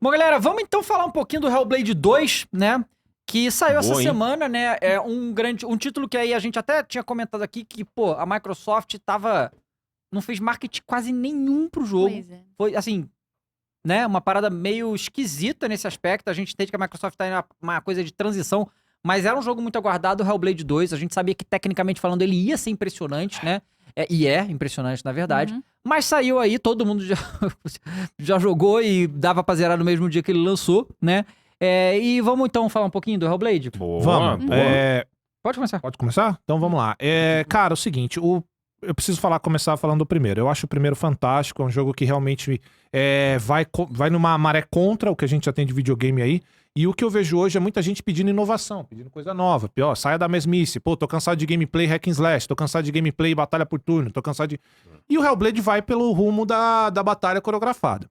Bom, galera, vamos então falar um pouquinho do Hellblade 2, né? Que saiu essa semana, né? É um título que aí a gente até tinha comentado aqui que, pô, a Microsoft não fez marketing quase nenhum pro jogo. Pois é. Foi, assim, né? Uma parada meio esquisita nesse aspecto. A gente entende que a Microsoft tá em uma coisa de transição, mas era um jogo muito aguardado, o Hellblade 2. A gente sabia que, tecnicamente falando, ele ia ser impressionante, né? E é impressionante, na verdade. Uhum. Mas saiu aí, todo mundo já jogou e dava pra zerar no mesmo dia que ele lançou, né? E vamos então falar um pouquinho do Hellblade? Boa, Vamos. boa. Pode começar. Pode começar? Então vamos lá. Cara, é o seguinte, eu preciso começar falando do primeiro. Eu acho o primeiro fantástico, é um jogo que realmente vai numa maré contra o que a gente já tem de videogame aí. E o que eu vejo hoje é muita gente pedindo inovação, pedindo coisa nova. Pior, saia da mesmice. Pô, tô cansado de gameplay hack and slash, tô cansado de gameplay batalha por turno, tô cansado de... E o Hellblade vai pelo rumo da batalha coreografada.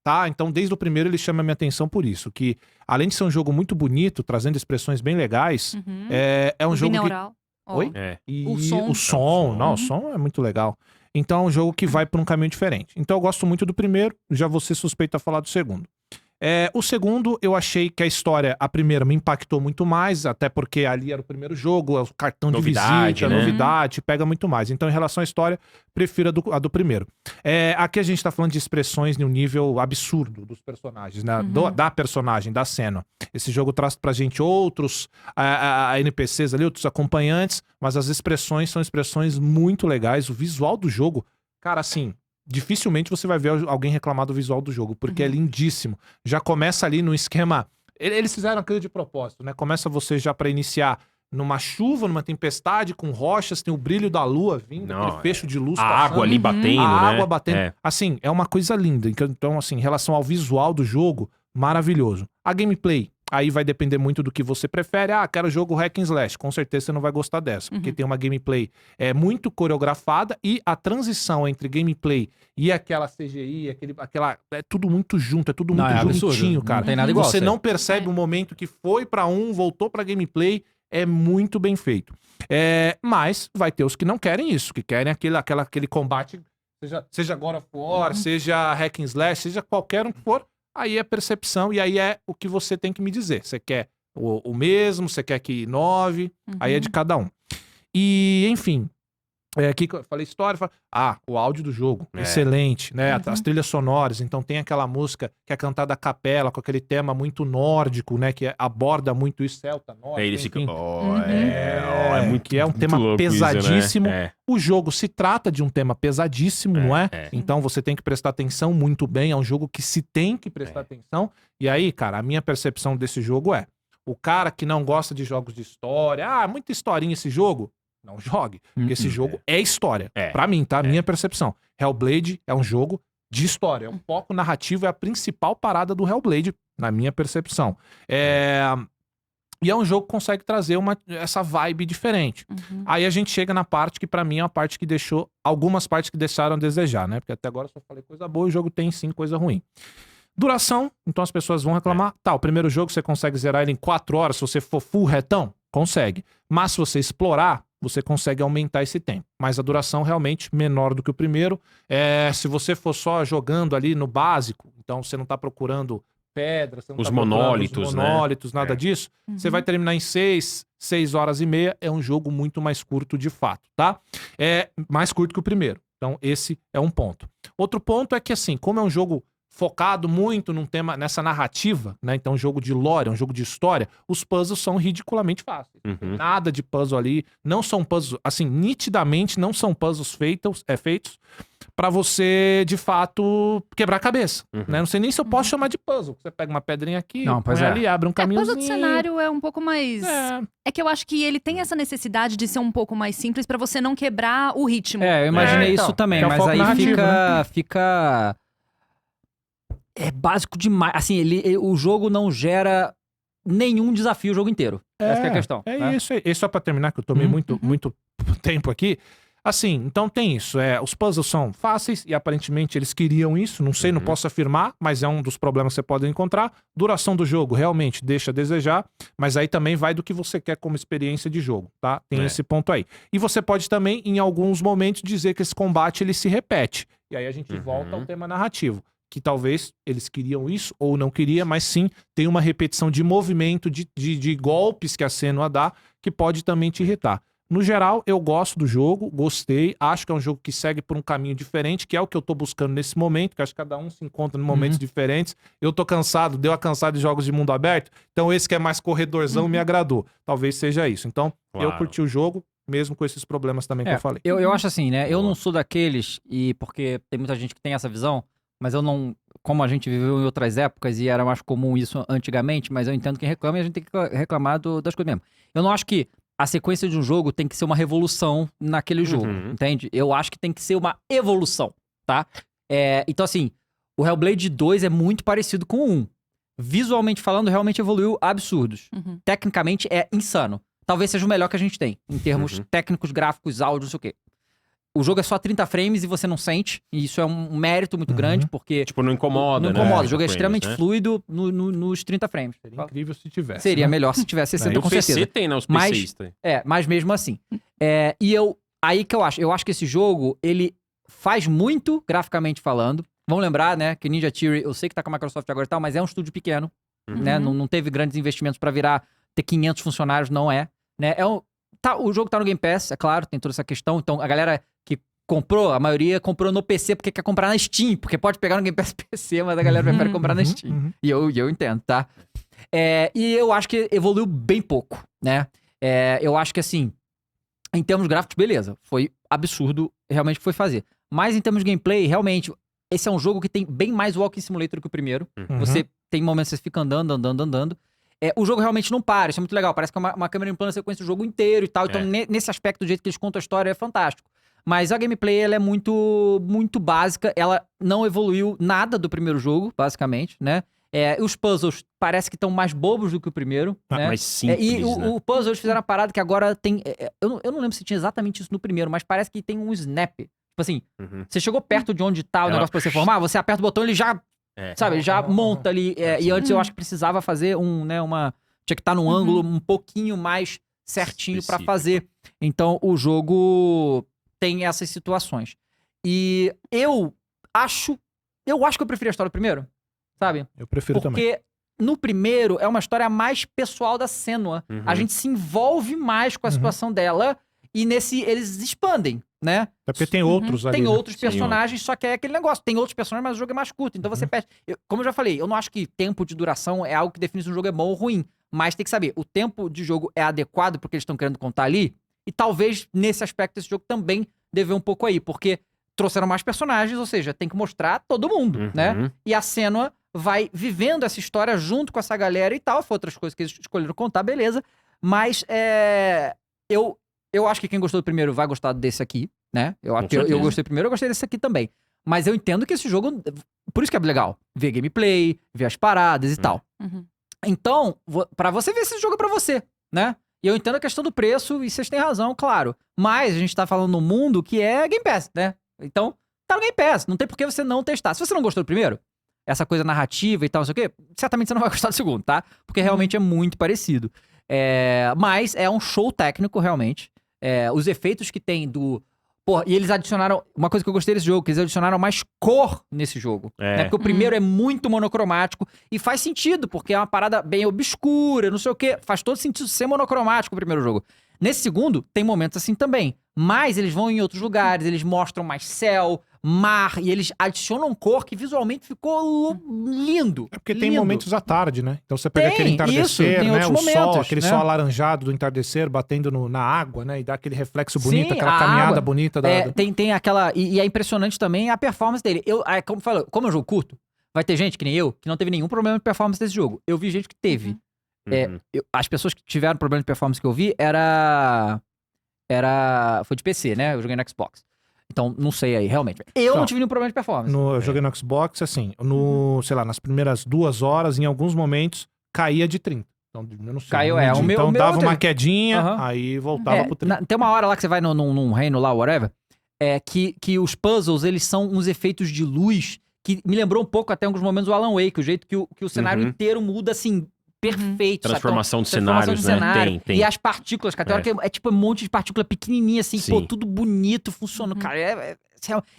Tá? Então, desde o primeiro ele chama a minha atenção por isso, que além de ser um jogo muito bonito, trazendo expressões bem legais, é um jogo Binaural. que... Oi? E O som. O som, não, o som é muito legal. Então é um jogo que vai por um caminho diferente. Então eu gosto muito do primeiro, já vou ser suspeito a falar do segundo. O segundo, eu achei que a história, a primeira, me impactou muito mais, até porque ali era o primeiro jogo, é o cartão Novidade, de visita, né? novidade, pega muito mais. Então, em relação à história, prefiro a do primeiro. Aqui a gente tá falando de expressões no nível absurdo dos personagens, né? Da personagem, da cena. Esse jogo traz pra gente outros NPCs ali, outros acompanhantes, mas as expressões são expressões muito legais. O visual do jogo, cara, assim... Dificilmente você vai ver alguém reclamar do visual do jogo, porque é lindíssimo. Já começa ali no esquema... Eles fizeram aquilo de propósito, né? Começa você já pra iniciar numa chuva, numa tempestade, com rochas, tem o brilho da lua vindo, aquele fecho de luz A passando. água ali batendo, A né? água batendo. Assim, é uma coisa linda. Então, assim, em relação ao visual do jogo, maravilhoso. A gameplay, aí vai depender muito do que você prefere. Quero jogo hack and slash. Com certeza você não vai gostar dessa, porque tem uma gameplay muito coreografada e a transição entre gameplay e aquela CGI, é tudo muito junto, é tudo muito juntinho, cara. Não tem nada igual. Você não percebe o momento que foi pra voltou pra gameplay, é muito bem feito. Mas vai ter os que não querem isso, que querem aquele combate, seja God of War, seja hack and slash, seja qualquer um que for. Aí é percepção e aí é o que você tem que me dizer. Você quer o mesmo, você quer que inove, aí é de cada um. E, enfim, aqui que eu falei história, o áudio do jogo, excelente, né? As trilhas sonoras, então tem aquela música que é cantada a capela, com aquele tema muito nórdico, né? Que aborda muito isso, celta, nórdico, Aí eles ficam... enfim. É muito Que é um tema louco pesadíssimo. isso, né? O jogo se trata de um tema pesadíssimo, não é? Então você tem que prestar atenção muito bem. É um jogo que se tem que prestar atenção. E aí, cara, a minha percepção desse jogo o cara que não gosta de jogos de história, muita historinha esse jogo, não jogue. Porque esse jogo é história. Pra mim, tá? Minha percepção. Hellblade é um jogo de história. É um foco narrativo, é a principal parada do Hellblade, na minha percepção. E é um jogo que consegue trazer essa vibe diferente. Aí a gente chega na parte que pra mim é uma parte que deixou... Algumas partes que deixaram a desejar, né? Porque até agora eu só falei coisa boa e o jogo tem sim coisa ruim. Duração, então as pessoas vão reclamar. O primeiro jogo você consegue zerar ele em 4 horas, se você for full retão, consegue. Mas se você explorar, você consegue aumentar esse tempo. Mas a duração realmente menor do que o primeiro. Se você for só jogando ali no básico, então você não tá procurando... pedras, você não Os tá procurando monólitos, os né? monólitos, nada disso, você vai terminar em 6 horas e meia, é um jogo muito mais curto de fato, tá? É mais curto que o primeiro, então esse é um ponto. Outro ponto é que assim, como é um jogo focado muito num tema, nessa narrativa, né? Então, um jogo de lore, um jogo de história, os puzzles são ridiculamente fáceis. Não tem nada de puzzle ali, não são puzzles, assim, nitidamente não são puzzles feitos pra você, de fato, quebrar a cabeça, né? Não sei nem se eu posso chamar de puzzle. Você pega uma pedrinha aqui, põe ali, abre um caminhozinho. Puzzle de cenário é um pouco mais... É que eu acho que ele tem essa necessidade de ser um pouco mais simples pra você não quebrar o ritmo. Eu imaginei isso também, que é o mas foco aí narrativo, fica... É básico demais. Assim, o jogo não gera nenhum desafio o jogo inteiro. Essa que é a questão. Isso aí. E só pra terminar, que eu tomei muito tempo aqui. Assim, então tem isso. Os puzzles são fáceis e aparentemente eles queriam isso. Não sei, não posso afirmar, mas é um dos problemas que você pode encontrar. Duração do jogo realmente deixa a desejar, mas aí também vai do que você quer como experiência de jogo, tá? Tem esse ponto aí. E você pode também, em alguns momentos, dizer que esse combate ele se repete. E aí a gente volta ao tema narrativo. que talvez eles queriam isso ou não queria, mas sim tem uma repetição de movimento, de golpes que a Senua dá, que pode também te irritar. No geral, eu gosto do jogo, gostei, acho que é um jogo que segue por um caminho diferente, que é o que eu tô buscando nesse momento, que acho que cada um se encontra em momentos diferentes. Eu tô cansado, deu a cansada de jogos de mundo aberto, então esse que é mais corredorzão me agradou. Talvez seja isso. Então, eu curti o jogo, mesmo com esses problemas também que eu falei. Eu acho assim, né? Eu não sou daqueles, e porque tem muita gente que tem essa visão, mas eu não... Como a gente viveu em outras épocas e era mais comum isso antigamente, mas eu entendo quem reclama e a gente tem que reclamar das coisas mesmo. Eu não acho que a sequência de um jogo tem que ser uma revolução naquele jogo, entende? Eu acho que tem que ser uma evolução, tá? Então, assim, o Hellblade 2 é muito parecido com o 1. Visualmente falando, realmente evoluiu absurdos. Tecnicamente, é insano. Talvez seja o melhor que a gente tem, em termos técnicos, gráficos, áudio, não sei o quê. O jogo é só 30 frames e você não sente, e isso é um mérito muito grande, porque... Tipo, não incomoda, Não incomoda, o jogo é extremamente fluido nos 30 frames. Seria incrível se tivesse. Seria melhor se tivesse 60, com certeza. O PC tem, né? Os PCs tem. Mas mesmo assim. Aí que eu acho que esse jogo, ele faz muito, graficamente falando. Vamos lembrar, né, que Ninja Theory, eu sei que tá com a Microsoft agora e tal, mas é um estúdio pequeno, né? Não teve grandes investimentos pra ter 500 funcionários, não é. Né? O jogo tá no Game Pass, é claro, tem toda essa questão. Então, a galera que comprou, a maioria comprou no PC porque quer comprar na Steam. Porque pode pegar no Game Pass PC, mas a galera prefere comprar na Steam. E eu entendo, tá? E eu acho que evoluiu bem pouco, né? Eu acho que, assim, em termos gráficos, beleza. Foi absurdo realmente o que foi fazer. Mas em termos de gameplay, realmente, esse é um jogo que tem bem mais Walking Simulator que o primeiro. Você tem momentos que você fica andando. O jogo realmente não para, isso é muito legal. Parece que é uma câmera em plano sequência o jogo inteiro e tal. Então, nesse aspecto, do jeito que eles contam a história, é fantástico. Mas a gameplay, ela é muito, muito básica. Ela não evoluiu nada do primeiro jogo, basicamente, né? Os puzzles parece que estão mais bobos do que o primeiro, né? Mais simples, né? O puzzle, eles fizeram uma parada que agora tem... eu não lembro se tinha exatamente isso no primeiro, mas parece que tem um snap. Tipo assim, você chegou perto de onde tá o negócio pra você formar, você aperta o botão e ele já... Sabe, ele já monta ali. E antes eu acho que precisava fazer tinha que estar num ângulo um pouquinho mais certinho pra fazer. Então, o jogo tem essas situações. E eu acho que eu preferi a história do primeiro, sabe? Eu prefiro também. Porque no primeiro é uma história mais pessoal da Senua. A gente se envolve mais com a situação dela e nesse eles expandem, né? É porque tem outros ali. Tem né? outros personagens, só que é aquele negócio. Tem outros personagens, mas o jogo é mais curto. Então você perde. Como eu já falei, eu não acho que tempo de duração é algo que define se um jogo é bom ou ruim. Mas tem que saber, o tempo de jogo é adequado porque eles estão querendo contar ali. E talvez, nesse aspecto, esse jogo também deve um pouco aí. Porque trouxeram mais personagens, ou seja, tem que mostrar todo mundo, né? E a Senua vai vivendo essa história junto com essa galera e tal. Foi outras coisas que eles escolheram contar, beleza. Mas eu acho que quem gostou do primeiro vai gostar desse aqui, né? Eu gostei do primeiro, eu gostei desse aqui também. Mas eu entendo que esse jogo... Por isso que é legal. Ver gameplay, ver as paradas e tal. Então, pra você ver se esse jogo é pra você, né? E eu entendo a questão do preço, e vocês têm razão, claro. Mas a gente tá falando num mundo que é Game Pass, né? Então, tá no Game Pass. Não tem por que você não testar. Se você não gostou do primeiro, essa coisa narrativa e tal, não sei o quê, certamente você não vai gostar do segundo, tá? Porque realmente é muito parecido. Mas é um show técnico, realmente. Os efeitos que tem do... Pô, e eles adicionaram... Uma coisa que eu gostei desse jogo, que eles adicionaram mais cor nesse jogo. Né? Porque o primeiro é muito monocromático. E faz sentido, porque é uma parada bem obscura, não sei o quê. Faz todo sentido ser monocromático o primeiro jogo. Nesse segundo, tem momentos assim também. Mas eles vão em outros lugares, eles mostram mais céu, mar, e eles adicionam cor que visualmente ficou lindo. É porque tem momentos à tarde, né? Então você pega aquele entardecer, né? O sol, aquele sol alaranjado do entardecer batendo na água, né? E dá aquele reflexo bonito, Sim, aquela caminhada bonita. Tem aquela... E é impressionante também a performance dele. Como é um jogo curto, vai ter gente, que nem eu, que não teve nenhum problema de performance desse jogo. Eu vi gente que teve. As pessoas que tiveram problema de performance que eu vi foi de PC, né? Eu joguei no Xbox. Então, não sei aí, realmente. Eu não tive nenhum problema de performance. Eu joguei no Xbox, assim, sei lá, nas primeiras 2 horas, em alguns momentos, caía de 30. Então, eu não sei. Caiu, o meu, então dava uma quedinha, Uhum. aí voltava pro 30. Tem uma hora lá que você vai num reino lá, whatever, que os puzzles, eles são uns efeitos de luz que me lembrou um pouco até em alguns momentos o Alan Wake, o jeito que o cenário inteiro muda, assim, perfeito. Transformação de cenários, né? Tem. E as partículas, cara, tem hora que é tipo um monte de partícula pequenininha, assim, Sim. pô, tudo bonito, funciona, cara, é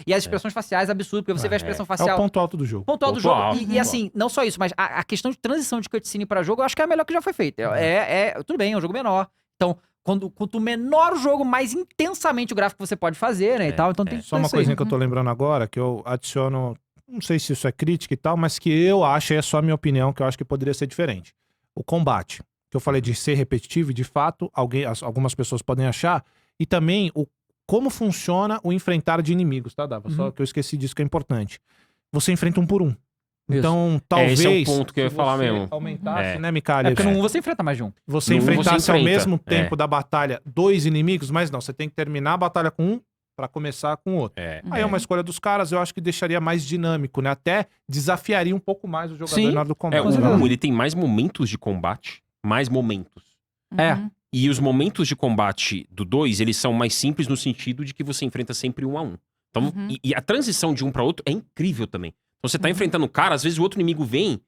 E as expressões faciais absurdas, porque você vê a expressão facial. É o ponto alto do jogo. Ponto alto do jogo. E assim, não só isso, mas a questão de transição de cutscene pra jogo, eu acho que é a melhor que já foi feita. Tudo bem, é um jogo menor. Então, quanto menor o jogo, mais intensamente o gráfico você pode fazer, né, e tal. Então tem só uma coisinha que eu tô lembrando agora, que eu adiciono, não sei se isso é crítica e tal, mas que eu acho, é só a minha opinião, que eu acho que poderia ser diferente. O combate, que eu falei de ser repetitivo, e de fato, algumas pessoas podem achar, e também como funciona o enfrentar de inimigos, tá, Dava? Só que eu esqueci disso que é importante. Você enfrenta um por um. Então, talvez... Esse é o ponto que eu ia falar mesmo. Aumentasse, né, Micalha? Porque no 1 você enfrenta mais de um. Você enfrentasse ao mesmo tempo da batalha 2 inimigos, mas não, você tem que terminar a batalha com um pra começar com o outro. Aí é uma escolha dos caras, eu acho que deixaria mais dinâmico, né? Até desafiaria um pouco mais o jogador na hora do combate. O 1, ele tem mais momentos de combate, mais momentos. E os momentos de combate do 2, eles são mais simples no sentido de que você enfrenta sempre 1 a 1. Então, e a transição de um pra outro é incrível também. Então você tá enfrentando o cara, às vezes o outro inimigo vem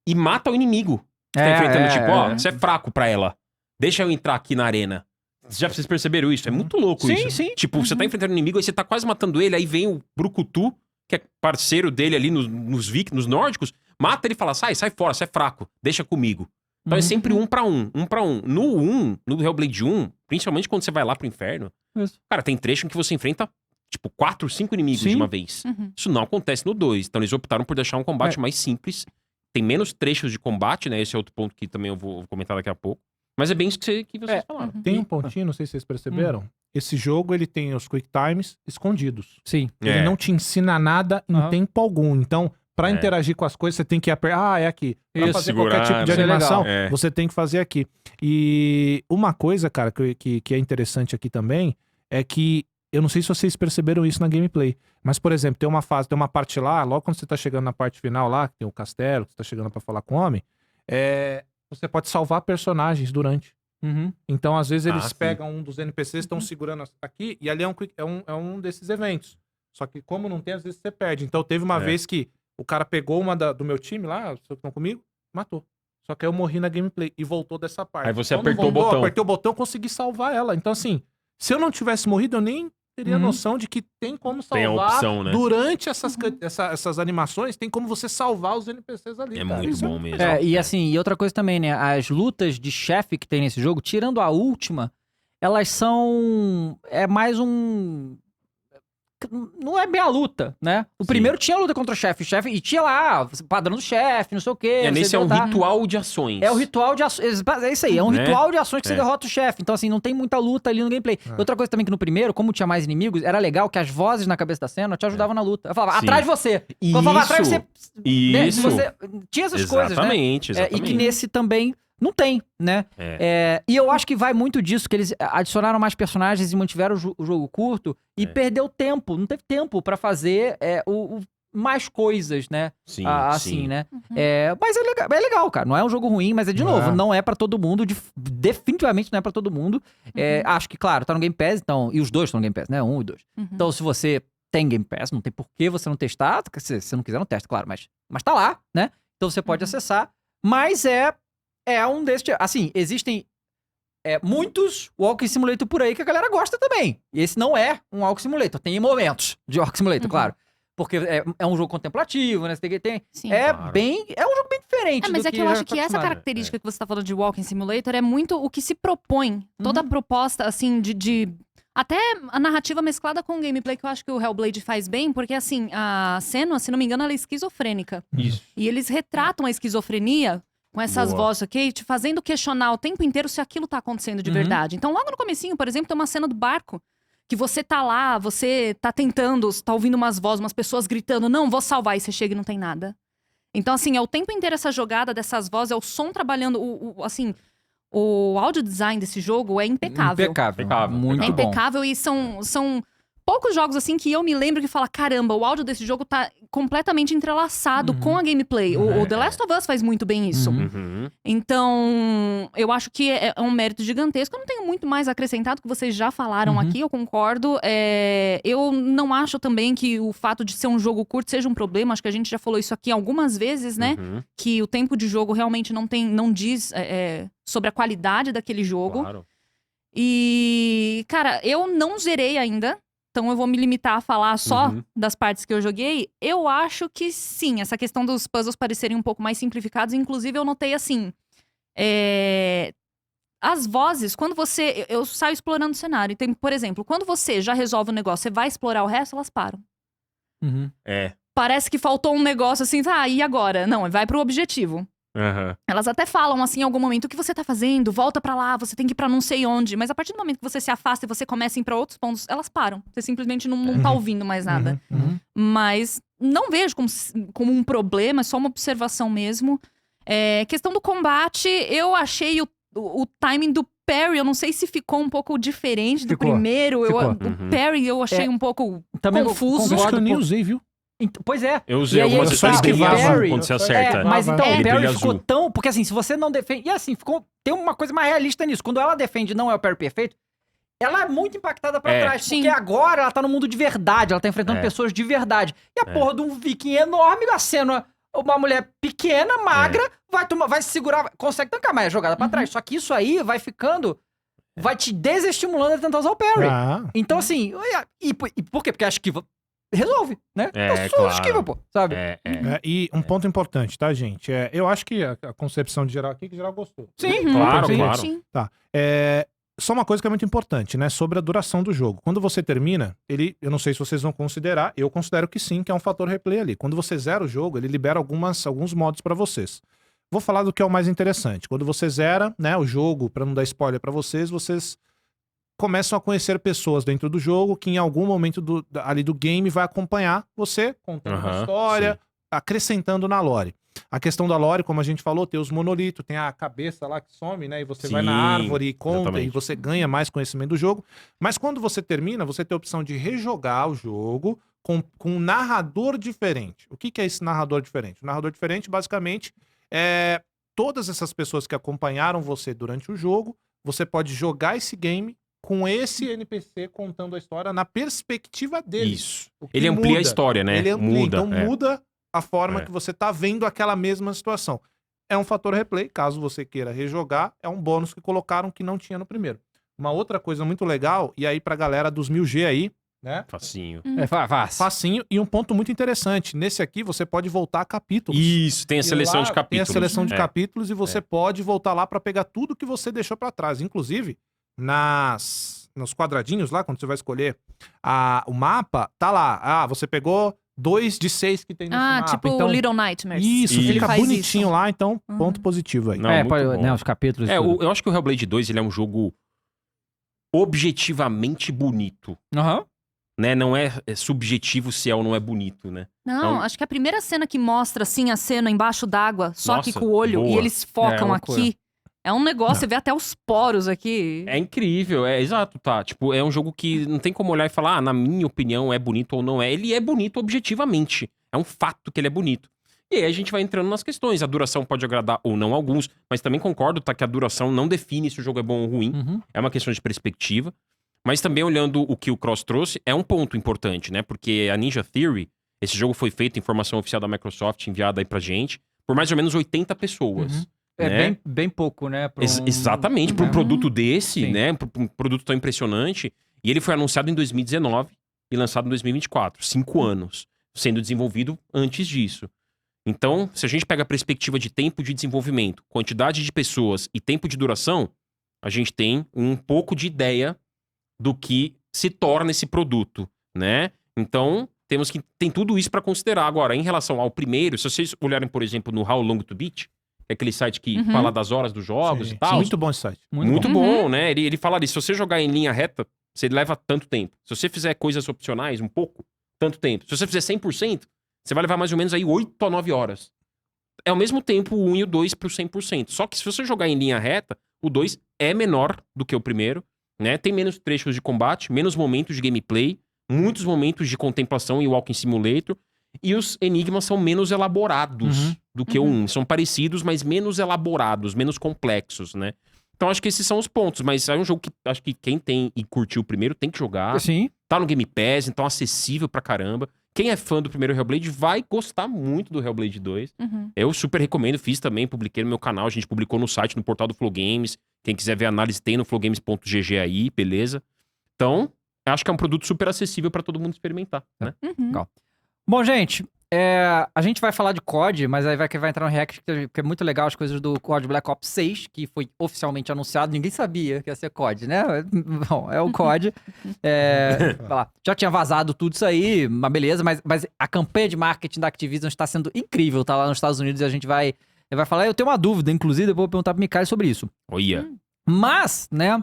e mata o inimigo. Você tá enfrentando, você é fraco pra ela. Deixa eu entrar aqui na arena. Vocês perceberam isso? É muito louco isso. Sim. Tipo, você tá enfrentando o inimigo, aí você tá quase matando ele, aí vem o Brucutu, que é parceiro dele ali nos vikings, nos nórdicos, mata ele e fala, sai fora, você é fraco, deixa comigo. Então é sempre 1 pra 1. No Hellblade 1, principalmente quando você vai lá pro inferno, cara, tem trecho em que você enfrenta tipo, 4, 5 inimigos de uma vez. Isso não acontece no 2. Então eles optaram por deixar um combate mais simples. Tem menos trechos de combate, né? Esse é outro ponto que também eu vou comentar daqui a pouco. Mas é bem isso que vocês falaram. Tem um pontinho, não sei se vocês perceberam. Esse jogo, ele tem os quick times escondidos. Sim. Ele não te ensina nada em tempo algum. Então, pra interagir com as coisas, você tem que apertar. É aqui. Pra fazer qualquer tipo de animação, você tem que fazer aqui. E uma coisa, cara, que é interessante aqui também, é que eu não sei se vocês perceberam isso na gameplay, mas, por exemplo, tem uma parte lá, logo quando você tá chegando na parte final lá, que tem o castelo, que você tá chegando pra falar com o homem, você pode salvar personagens durante. Então, às vezes, eles pegam um dos NPCs, estão segurando aqui, e ali é um desses eventos. Só que como não tem, às vezes você perde. Então, teve uma vez que o cara pegou uma do meu time lá, os que estão comigo, matou. Só que aí eu morri na gameplay e voltou dessa parte. Aí você apertou o botão. Apertei o botão, consegui salvar ela. Então, assim, se eu não tivesse morrido, eu nem teria noção de que tem como salvar. Tem a opção, né? Durante essas animações, tem como você salvar os NPCs ali. É muito bom mesmo. E assim, e outra coisa também, né? As lutas de chefe que tem nesse jogo, tirando a última, elas são... É mais um... Não é bem a luta, né? O primeiro tinha luta contra o chefe, e tinha lá padrão do chefe, não sei o quê. Nesse é um ritual de ações. É o ritual de ações. É isso aí, é um ritual de ações que você derrota o chefe. Então, assim, não tem muita luta ali no gameplay. Outra coisa também que no primeiro, como tinha mais inimigos, era legal que as vozes na cabeça da cena te ajudavam na luta. Eu falava, atrás de você. Eu falava, atrás de você. Isso. Tinha essas coisas, né? Exatamente. E que nesse também não tem, né? E eu acho que vai muito disso, que eles adicionaram mais personagens e mantiveram o jogo curto e perdeu tempo. Não teve tempo pra fazer mais coisas, né? Sim, assim, né? Mas é legal, cara. Não é um jogo ruim, mas de novo, não é pra todo mundo. Definitivamente não é pra todo mundo. Acho que, claro, tá no Game Pass, então... E os dois estão no Game Pass, né? 1 e 2. Então, se você tem Game Pass, não tem por que você não testar. Se você não quiser, não testa, claro. Mas tá lá, né? Então, você pode acessar. Mas é um desses... Assim, existem muitos Walking Simulator por aí que a galera gosta também. E esse não é um Walking Simulator. Tem momentos de Walking Simulator, claro. Porque é um jogo contemplativo, né? Você tem... Sim. É um jogo bem diferente mas é que eu acho que essa característica que você tá falando de Walking Simulator é muito o que se propõe. Toda a proposta, assim, de... Até a narrativa mesclada com o gameplay, que eu acho que o Hellblade faz bem, porque, assim, a Senua, se não me engano, ela é esquizofrênica. Isso. E eles retratam a esquizofrenia com essas vozes, ok? Te fazendo questionar o tempo inteiro se aquilo tá acontecendo de verdade. Então, logo no comecinho, por exemplo, tem uma cena do barco, que você tá lá, você tá tentando, tá ouvindo umas vozes, umas pessoas gritando, não, vou salvar, e você chega e não tem nada. Então, assim, é o tempo inteiro essa jogada dessas vozes, é o som trabalhando, o audio design desse jogo é impecável. Muito bom. É impecável e são poucos jogos, assim, que eu me lembro que fala, caramba, o áudio desse jogo tá completamente entrelaçado com a gameplay. O The Last of Us faz muito bem isso. Então, eu acho que é um mérito gigantesco. Eu não tenho muito mais acrescentado, que vocês já falaram aqui, eu concordo. Eu não acho também que o fato de ser um jogo curto seja um problema. Acho que a gente já falou isso aqui algumas vezes, né? Que o tempo de jogo realmente não diz sobre a qualidade daquele jogo. Claro. E, cara, eu não zerei ainda. então eu vou me limitar a falar só das partes que eu joguei. Eu acho que sim, essa questão dos puzzles parecerem um pouco mais simplificados. Inclusive, eu notei assim... As vozes, quando você... Eu saio explorando o cenário. Então, por exemplo, quando você já resolve o negócio, você vai explorar o resto, elas param. Parece que faltou um negócio assim, e agora? Não, vai pro objetivo. Elas até falam assim em algum momento, o que você tá fazendo? Volta pra lá, você tem que ir pra não sei onde. Mas a partir do momento que você se afasta e você começa a ir pra outros pontos, elas param. Você simplesmente não tá ouvindo mais nada. Mas não vejo como um problema, é só uma observação mesmo. Questão do combate, eu achei o timing do parry, eu não sei se ficou um pouco diferente do primeiro. O parry eu achei um pouco confuso. Acho que eu nem usei, viu? Pois é. Eu usei algumas vezes só esquivava quando você acerta. Mas então, o parry azul. ficou tão... Porque assim, se você não defende... E assim, tem uma coisa mais realista nisso. Quando ela defende não é o parry perfeito, ela é muito impactada pra trás. Sim. Porque agora ela tá no mundo de verdade. Ela tá enfrentando pessoas de verdade. E a porra de um viking enorme, a cena... Uma mulher pequena, magra, vai se segurar, consegue tancar, mas é jogada pra trás. Só que isso aí vai ficando... Vai te desestimulando a tentar usar o parry. Então assim... E por quê? Porque a esquiva... Resolve, né? Só esquiva, pô, sabe? E um ponto importante, tá, gente? Eu acho que a concepção de geral aqui, que geral gostou. Sim, claro. Tá. Só uma coisa que é muito importante, né? Sobre a duração do jogo. Quando você termina, eu não sei se vocês vão considerar, eu considero que sim, que é um fator replay ali. Quando você zera o jogo, ele libera alguns modos pra vocês. Vou falar do que é o mais interessante. Quando você zera, né, o jogo, pra não dar spoiler pra vocês começam a conhecer pessoas dentro do jogo que em algum momento ali do game vai acompanhar você contando uma história, acrescentando na lore. A questão da lore, como a gente falou, tem os monolitos, tem a cabeça lá que some, né? E você vai na árvore e conta e você ganha mais conhecimento do jogo. Mas quando você termina, você tem a opção de rejogar o jogo com um narrador diferente. O que é esse narrador diferente? O narrador diferente, basicamente, é todas essas pessoas que acompanharam você durante o jogo, você pode jogar esse game com esse NPC contando a história na perspectiva dele. Isso. Ele amplia a história, né? Ele amplia, então muda a forma que você tá vendo aquela mesma situação. É um fator replay, caso você queira rejogar, é um bônus que colocaram que não tinha no primeiro. Uma outra coisa muito legal, e aí pra galera dos 1000G aí, né? Facinho. Facinho, e um ponto muito interessante, nesse aqui você pode voltar a capítulos. Isso, tem a seleção de capítulos. Tem a seleção de capítulos e você pode voltar lá pra pegar tudo que você deixou pra trás. Inclusive, nos quadradinhos lá, quando você vai escolher o mapa, tá lá. Você pegou 2 de 6 que tem nesse mapa. Tipo então, Little Nightmares. Isso, Ele fica faz bonitinho isso. lá, então ponto positivo aí. Não, né, os capítulos. Eu acho que o Hellblade 2 ele é um jogo objetivamente bonito. Né? Não é subjetivo se é ou não é bonito, né? Não, acho que a primeira cena que mostra, assim, a cena embaixo d'água, só que com o olho, boa. e eles focam aqui. É um negócio, você vê até os poros aqui. É incrível, exato, tá. Tipo, é um jogo que não tem como olhar e falar, na minha opinião, é bonito ou não é. Ele é bonito objetivamente. É um fato que ele é bonito. E aí a gente vai entrando nas questões. A duração pode agradar ou não a alguns, mas também concordo, tá, que a duração não define se o jogo é bom ou ruim. É uma questão de perspectiva. Mas também olhando o que o Cross trouxe, é um ponto importante, né? Porque a Ninja Theory, esse jogo foi feito, informação oficial da Microsoft enviada aí pra gente, por mais ou menos 80 pessoas. Né? Bem pouco, né? Exatamente, para um produto desse, né? Para um produto tão impressionante. E ele foi anunciado em 2019 e lançado em 2024. 5 anos. Sendo desenvolvido antes disso. Então, se a gente pega a perspectiva de tempo de desenvolvimento, quantidade de pessoas e tempo de duração, a gente tem um pouco de ideia do que se torna esse produto, né? Então, tem tudo isso para considerar. Agora, em relação ao primeiro, se vocês olharem, por exemplo, no How Long to Beat, é aquele site que fala das horas dos jogos e tal. Muito bom esse site. Muito bom, né? Ele fala disso. Se você jogar em linha reta, você leva tanto tempo. Se você fizer coisas opcionais, um pouco, tanto tempo. Se você fizer 100%, você vai levar mais ou menos aí 8 a 9 horas. É ao mesmo tempo o 1 e o 2 pro 100%. Só que se você jogar em linha reta, o 2 é menor do que o primeiro, né? Tem menos trechos de combate, menos momentos de gameplay, muitos momentos de contemplação e Walking Simulator. E os enigmas são menos elaborados do que o 1. São parecidos, mas menos elaborados, menos complexos, né? Então acho que esses são os pontos. Mas é um jogo que acho que quem tem e curtiu o primeiro tem que jogar. Sim. Tá no Game Pass, então acessível pra caramba. Quem é fã do primeiro Hellblade vai gostar muito do Hellblade 2. Eu super recomendo, fiz também, publiquei no meu canal. A gente publicou no site, no portal do Flow Games. Quem quiser ver a análise tem no flowgames.gg aí, beleza? Então, Eu acho que é um produto super acessível pra todo mundo experimentar, né? Bom, gente, a gente vai falar de COD, mas aí vai entrar no React, que é muito legal as coisas do COD Black Ops 6, que foi oficialmente anunciado. Ninguém sabia que ia ser COD, né? Bom, é o COD. Vai lá. Já tinha vazado tudo isso aí, mas beleza. Mas a campanha de marketing da Activision está sendo incrível, tá lá nos Estados Unidos, e a gente vai falar. Eu tenho uma dúvida, inclusive, eu vou perguntar pro Mikael sobre isso. Olha. Mas, né,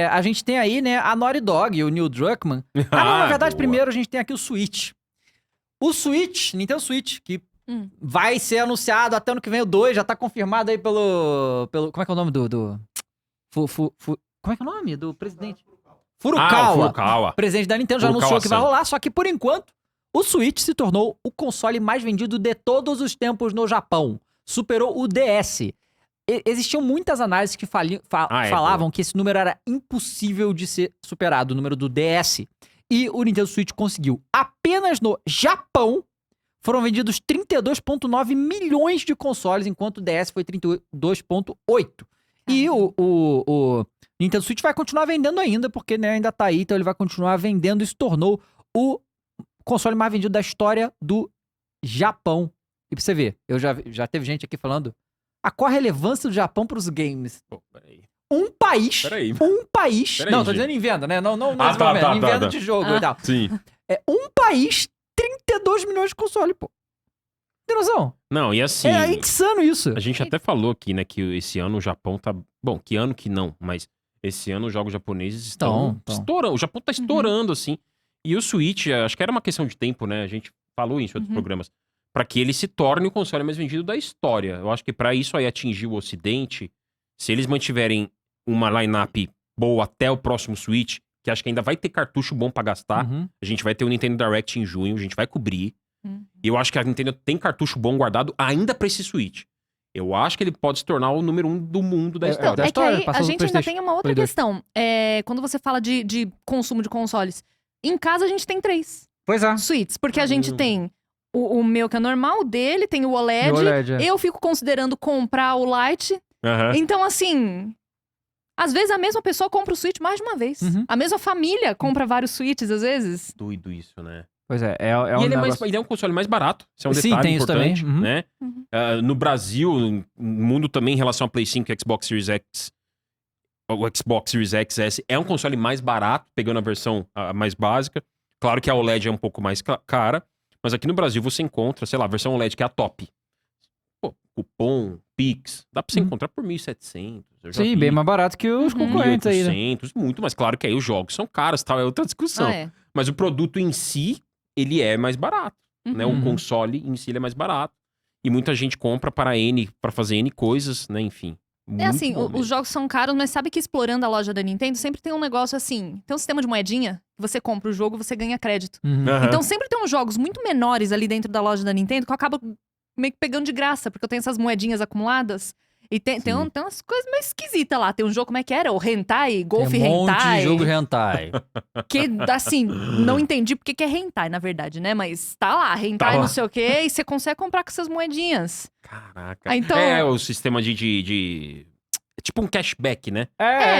a gente tem aí, né, a Naughty Dog e o Neil Druckmann. Não, na verdade, boa. primeiro a gente tem aqui o Switch. O Switch, Nintendo Switch, que vai ser anunciado até ano que vem o 2, já tá confirmado aí pelo como é que é o nome do como é que é o nome do presidente? Furukawa. Furukawa. Presidente da Nintendo já anunciou que vai rolar, só que por enquanto o Switch se tornou o console mais vendido de todos os tempos no Japão. Superou o DS. Existiam muitas análises que falavam que esse número era impossível de ser superado, o número do DS. E o Nintendo Switch conseguiu. Apenas no Japão foram vendidos 32,9 milhões de consoles, enquanto o DS foi 32,8. E o Nintendo Switch vai continuar vendendo ainda, porque né, ainda tá aí, então ele vai continuar vendendo. Isso tornou o console mais vendido da história do Japão. E pra você ver, já teve gente aqui falando, qual a relevância do Japão pros games? Pô, peraí. Um país. Peraí, Não, tô dizendo em venda, né? Não desenvolvimento, em venda de jogo e tal. Sim. Um país, 32 milhões de console, pô. Tem noção? Não, e assim... É insano isso. A gente até falou aqui, né, que esse ano o Japão tá... Bom, que ano que não, mas esse ano os jogos japoneses estão estourando. O Japão tá estourando, assim. E o Switch, acho que era uma questão de tempo, né? A gente falou isso em outros programas. Pra que ele se torne o console mais vendido da história. Eu acho que pra isso aí atingir o Ocidente, se eles mantiverem uma line-up boa até o próximo Switch, que acho que ainda vai ter cartucho bom pra gastar, a gente vai ter o Nintendo Direct em junho, a gente vai cobrir. E eu acho que a Nintendo tem cartucho bom guardado ainda pra esse Switch. Eu acho que ele pode se tornar o número 1 do mundo da história. É que aí a gente ainda tem uma outra questão. Quando você fala de consumo de consoles, em casa a gente tem 3 Pois é. Switches, porque a gente tem o meu que é normal, o dele, tem o OLED. Eu fico considerando comprar o Lite. Então, assim... Às vezes a mesma pessoa compra o Switch mais de uma vez. A mesma família compra vários Switches, às vezes. Doido isso, né? Pois é. E ele é um console mais barato. Isso é um detalhe tem importante, isso também. né? No Brasil, no mundo também, em relação ao Play 5 e Xbox Series X, o Xbox Series XS é um console mais barato, pegando a versão mais básica. Claro que a OLED é um pouco mais cara, mas aqui no Brasil você encontra, sei lá, a versão OLED que é a top. Pô, cupom, Pix, dá pra você encontrar por 1.700. Sim, bem mais barato que os concorrentes aí, né? 1.800, muito, mas claro que aí os jogos são caros, tal, é outra discussão. Mas o produto em si, ele é mais barato, né? O console em si ele é mais barato. E muita gente compra para fazer N coisas, né? Enfim. É assim, os jogos são caros, mas sabe que explorando a loja da Nintendo sempre tem um negócio assim. Tem um sistema de moedinha, você compra o jogo, você ganha crédito. Então sempre tem uns jogos muito menores ali dentro da loja da Nintendo que eu acabo meio que pegando de graça, porque eu tenho essas moedinhas acumuladas. E tem umas coisas meio esquisitas lá. Tem um jogo, como é que era? O Hentai, Golf Hentai. Um monte de jogo Hentai. Que, assim, não entendi porque que é Hentai, na verdade, né? Mas tá lá, Hentai não sei o quê, e você consegue comprar com essas moedinhas. Caraca. Então... É o sistema de... Tipo um cashback, né?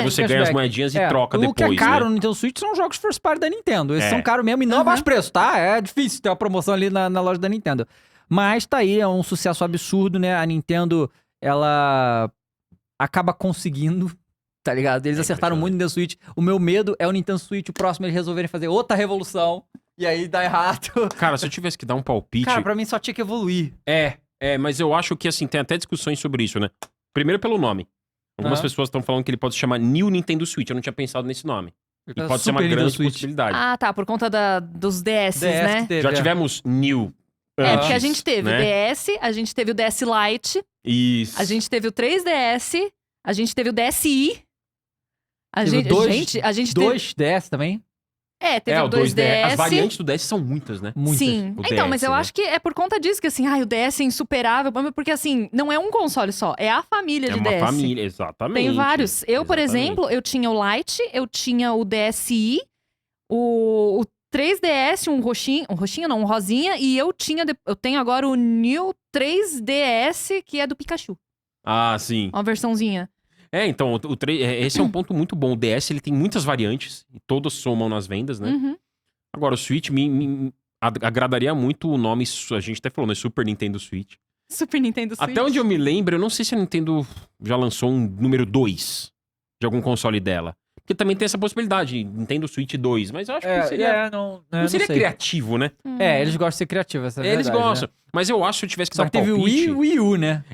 Você cashback. ganha as moedinhas e troca depois, O que é caro né? no Nintendo Switch são jogos first party da Nintendo. Esses são caros mesmo e não abaixo preço, tá? É difícil ter uma promoção ali na loja da Nintendo. Mas tá aí, é um sucesso absurdo, né? A Nintendo, ela acaba conseguindo, tá ligado? Eles acertaram muito no Nintendo Switch. O meu medo é o Nintendo Switch, o próximo, eles resolverem fazer outra revolução. E aí dá errado. Cara, se eu tivesse que dar um palpite... Cara, pra mim só tinha que evoluir. Mas eu acho que, assim, tem até discussões sobre isso, né? Primeiro pelo nome. Algumas pessoas estão falando que ele pode se chamar New Nintendo Switch. Eu não tinha pensado nesse nome. E pode ser uma grande possibilidade. Ah, tá. Por conta dos DS, né? Já tivemos New... porque a gente teve o DS, a gente teve o DS Lite. Isso. A gente teve o 3DS, a gente teve o DSi. A gente dois DS também? Teve o 2DS. As variantes do DS são muitas, né? Muitas. Sim. Então, mas eu acho que é por conta disso que, assim, o DS é insuperável. Porque, assim, não é um console só, é a família de DS. É uma família, exatamente. Tem vários. Eu, por exemplo, eu tinha o Lite, eu tinha o DSi, o 3DS, um roxinho não, um rosinha, e eu tenho agora o New 3DS, que é do Pikachu. Ah, sim. Uma versãozinha. Então, esse é um ponto muito bom. O DS, ele tem muitas variantes, e todas somam nas vendas, né? Uhum. Agora, o Switch me agradaria muito o nome, a gente até falou, né? Super Nintendo Switch. Super Nintendo Switch. Até onde eu me lembro, eu não sei se a Nintendo já lançou um número 2 de algum console dela. Porque também tem essa possibilidade, Nintendo Switch 2. Mas eu acho que seria, não seria sei. criativo, né? Eles gostam de ser criativos, essa é a Eles verdade, gostam. né? Mas eu acho que se eu tivesse que Só dar que um teve o palpite... Wii e o Wii U, né?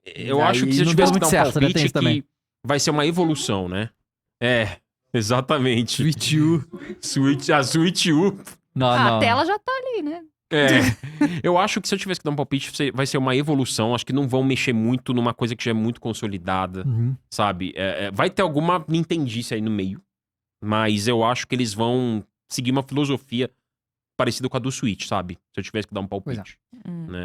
Eu Aí acho que se eu não tivesse deu que dar um muito certo, né? Tem palpite isso também. que vai ser uma evolução, né? Exatamente. Switch U. A Switch U. Não, A tela já tá ali, né? Eu acho que se eu tivesse que dar um palpite, vai ser uma evolução. Acho que não vão mexer muito numa coisa que já é muito consolidada, Uhum. sabe? Vai ter alguma nintendice aí no meio, mas eu acho que eles vão seguir uma filosofia parecida com a do Switch, sabe? Se eu tivesse que dar um palpite, né?